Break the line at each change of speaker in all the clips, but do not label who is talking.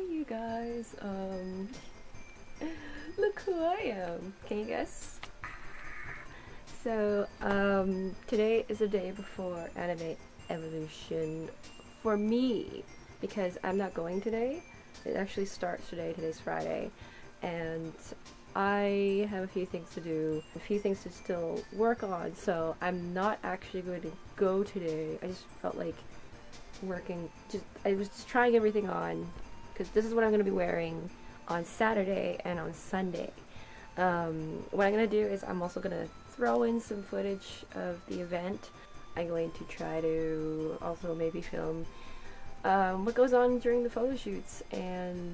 you guys, look who I am. Can you guess? So, today is the day before Anime Evolution for me, because I'm not going today. It actually starts today. Today's Friday, and I have a few things to do, a few things to still work on, so I'm not actually going to go today. I just felt like working, I was just trying everything on, because this is what I'm going to be wearing on Saturday and on Sunday. What I'm going to do is I'm also going to throw in some footage of the event. I'm going to try to also maybe film what goes on during the photo shoots, and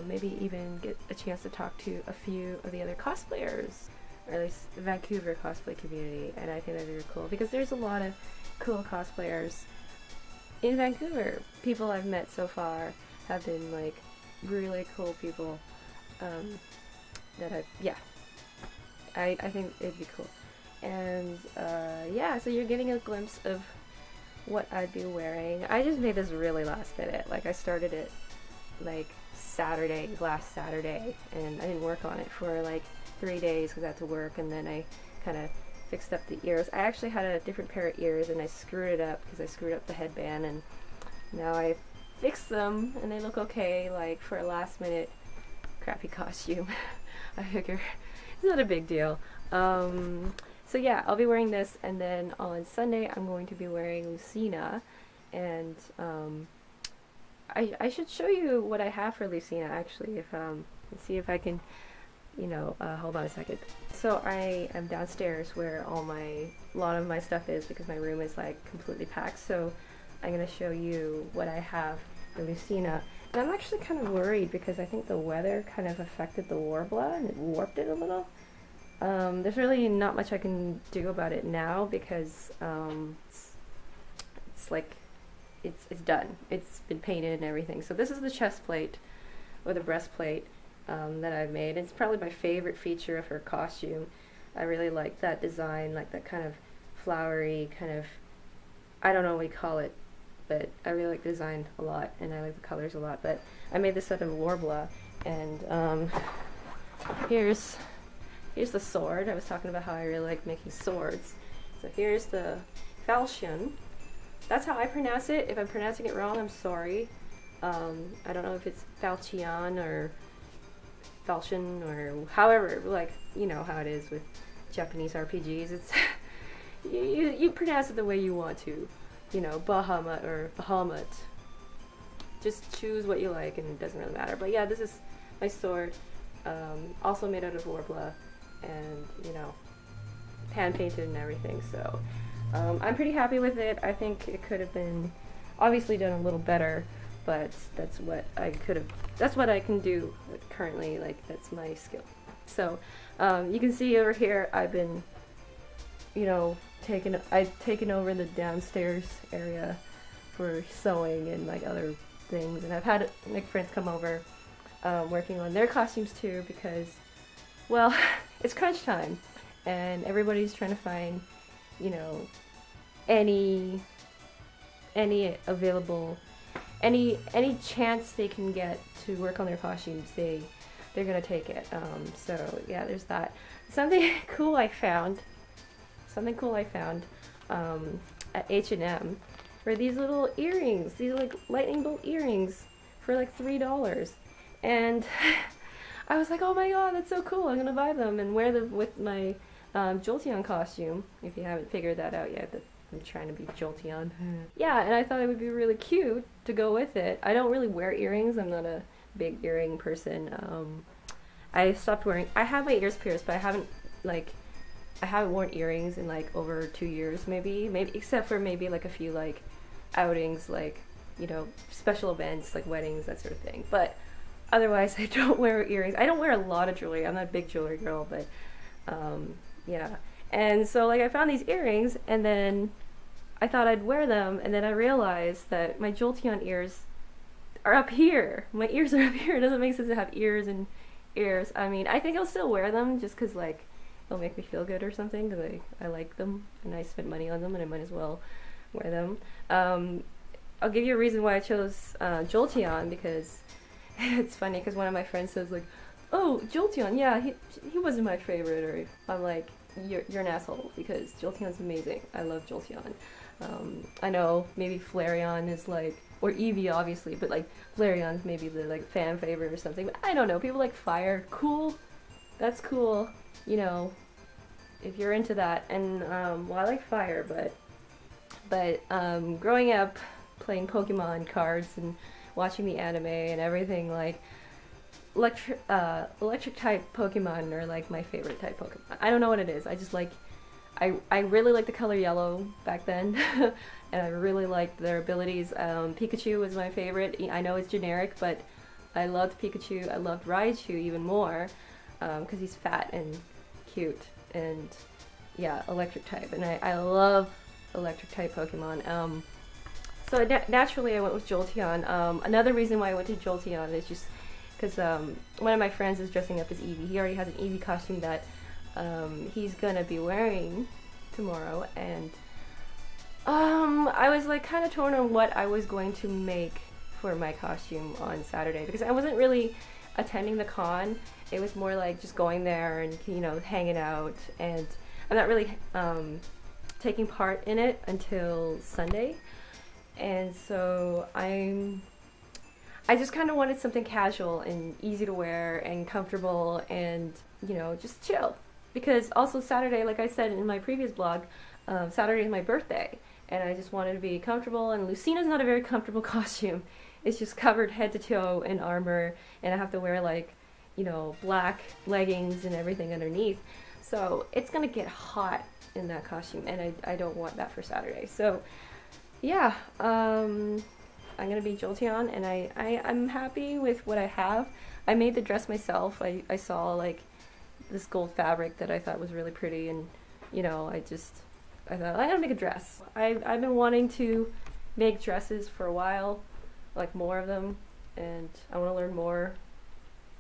maybe even get a chance to talk to a few of the other cosplayers, or at least the Vancouver cosplay community, and I think that'd be really cool because there's a lot of cool cosplayers in Vancouver. People I've met so far have been like really cool people that I think it'd be cool. And yeah, so you're getting a glimpse of what I'd be wearing. I just made this really last minute. Like, I started it like last Saturday, and I didn't work on it for like 3 days because I had to work, and then I kind of fixed up the ears. I actually had a different pair of ears and I screwed it up because I screwed up the headband, and now I fixed them and they look okay, like for a last minute crappy costume. I figure it's not a big deal. So yeah, I'll be wearing this, and then on Sunday I'm going to be wearing Lucina, and I should show you what I have for Lucina actually, if let's see if I can, you know, hold on a second. So I am downstairs where a lot of my stuff is, because my room is like completely packed. So I'm gonna show you what I have for Lucina. And I'm actually kind of worried because I think the weather kind of affected the Warbler and it warped it a little. There's really not much I can do about it now because it's like it's done. It's been painted and everything. So this is the chest plate, or the breastplate, that I've made. It's probably my favorite feature of her costume. I really like that design, like that kind of flowery kind of, I don't know what you call it, but I really like the design a lot, and I like the colors a lot. But I made this out of Warbler, and here's the sword. I was talking about how I really like making swords. So here's the falchion. That's how I pronounce it. If I'm pronouncing it wrong, I'm sorry. I don't know if it's falchion or falchion or however, like, you know how it is with Japanese RPGs. It's you pronounce it the way you want to. You know, Bahamut or Bahamut. Just choose what you like, and it doesn't really matter. But yeah, this is my sword, also made out of Warbler, and you know, hand painted and everything. So I'm pretty happy with it. I think it could have been obviously done a little better, but that's what I could have. That's what I can do currently. Like, that's my skill. So you can see over here, I've been, you know, I've taken over the downstairs area for sewing and like other things, and I've had my friends come over working on their costumes too, because, well, it's crunch time and everybody's trying to find, you know, any chance they can get to work on their costumes, they're gonna take it. So yeah, there's that. Something cool I found at H&M were these little earrings, these like lightning bolt earrings for like $3, and I was like, oh my god, that's so cool, I'm gonna buy them and wear them with my Jolteon costume, if you haven't figured that out yet, that I'm trying to be Jolteon. Yeah, and I thought it would be really cute to go with it. I don't really wear earrings, I'm not a big earring person. I stopped wearing, I have my ears pierced, but I haven't worn earrings in like over 2 years, maybe except for maybe like a few like outings, like, you know, special events like weddings, that sort of thing. But otherwise I don't wear earrings. I don't wear a lot of jewelry. I'm not a big jewelry girl, but yeah. And so like I found these earrings, and then I thought I'd wear them, and then I realized that my Jolteon ears are up here. My ears are up here. It doesn't make sense to have ears and ears. I mean, I think I'll still wear them just because like it'll make me feel good or something, because I like them and I spent money on them and I might as well wear them. I'll give you a reason why I chose Jolteon, because It's funny because one of my friends says like, "Oh, Jolteon, yeah, he wasn't my favorite," or I'm like, "You're an asshole because Jolteon's amazing. I love Jolteon." I know maybe Flareon is like, or Eevee obviously, but like Flareon's maybe the like fan favorite or something. But I don't know. People like Fire, cool. That's cool. You know, if you're into that. And well, I like Fire, but growing up playing Pokemon cards and watching the anime and everything, like electric type Pokemon are like my favorite type Pokemon. I don't know what it is. I just like, I really like the color yellow back then, and I really liked their abilities. Pikachu was my favorite. I know it's generic, but I loved Pikachu. I loved Raichu even more, because he's fat and cute, and yeah, electric type. And I love electric type Pokemon. So naturally I went with Jolteon. Another reason why I went to Jolteon is just because one of my friends is dressing up as Eevee. He already has an Eevee costume that he's gonna be wearing tomorrow, and I was like kind of torn on what I was going to make for my costume on Saturday, because I wasn't really attending the con. It was more like just going there and, you know, hanging out, and I'm not really taking part in it until Sunday. And so I just kind of wanted something casual and easy to wear and comfortable and, you know, just chill. Because also Saturday, like I said in my previous blog, Saturday is my birthday, and I just wanted to be comfortable. And Lucina's not a very comfortable costume. It's just covered head to toe in armor, and I have to wear like, you know, black leggings and everything underneath. So it's gonna get hot in that costume, and I don't want that for Saturday. So yeah, I'm gonna be Jolteon, and I'm happy with what I have. I made the dress myself. I saw like this gold fabric that I thought was really pretty, and you know, I thought I gotta make a dress. I've been wanting to make dresses for a while, like more of them, and I want to learn more.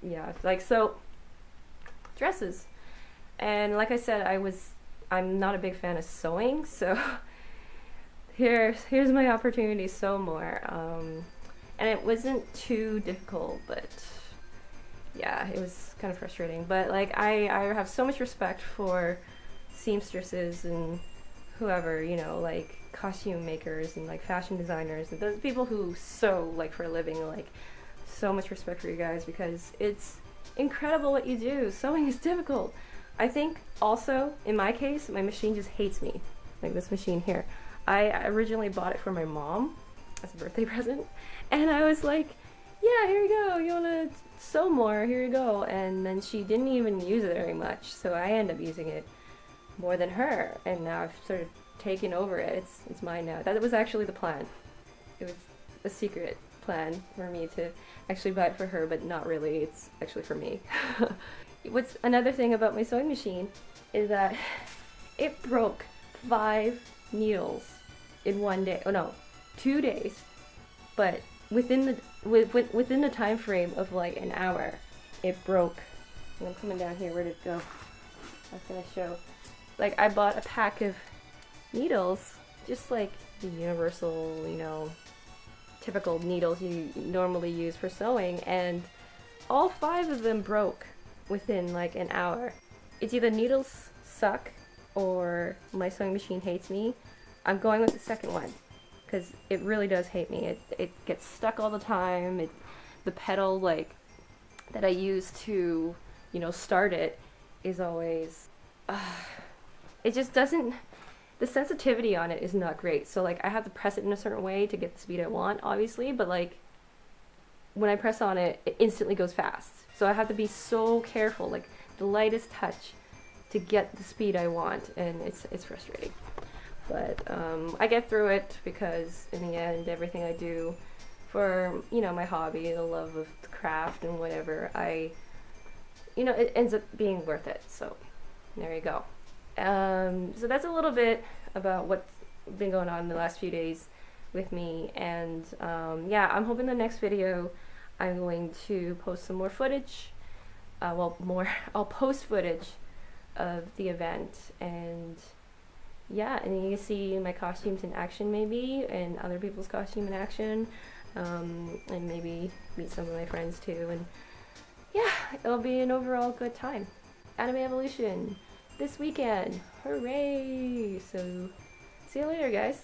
Yeah, like, so dresses. And like I said, I'm not a big fan of sewing, so here's my opportunity to sew more. And it wasn't too difficult, but yeah, it was kind of frustrating. But like, I have so much respect for seamstresses and whoever, you know, like costume makers and like fashion designers and those people who sew like for a living. Like, so much respect for you guys, because it's incredible what you do. Sewing is difficult. I think also, in my case, my machine just hates me. Like this machine here. I originally bought it for my mom as a birthday present, and I was like, yeah, here you go, you wanna sew more, here you go. And then she didn't even use it very much, so I ended up using it more than her, and now I've sort of taken over it. It's mine now. That was actually the plan. It was a secret plan for me to actually buy it for her, but not really, it's actually for me. What's another thing about my sewing machine is that it broke 5 needles in one day. Oh no, 2 days. But within the time frame of like an hour, it broke. And I'm coming down here. Where did it go? I was gonna show. Like, I bought a pack of needles, just like the universal, you know, typical needles you normally use for sewing, and all 5 of them broke within like an hour. It's either needles suck or my sewing machine hates me. I'm going with the second one, because it really does hate me. It gets stuck all the time. The pedal like that I use to, you know, start it is always it just doesn't, the sensitivity on it is not great. So like, I have to press it in a certain way to get the speed I want, obviously, but like when I press on it, it instantly goes fast. So I have to be so careful, like the lightest touch, to get the speed I want, and it's frustrating. But I get through it, because in the end, everything I do for, you know, my hobby, the love of the craft and whatever, you know, it ends up being worth it. So there you go. So that's a little bit about what's been going on in the last few days with me, and yeah, I'm hoping the next video I'm going to post some more footage. I'll post footage of the event, and yeah, and you can see my costumes in action maybe, and other people's costume in action. and maybe meet some of my friends too, and yeah, it'll be an overall good time. Anime Evolution this weekend, hooray! So see you later, guys.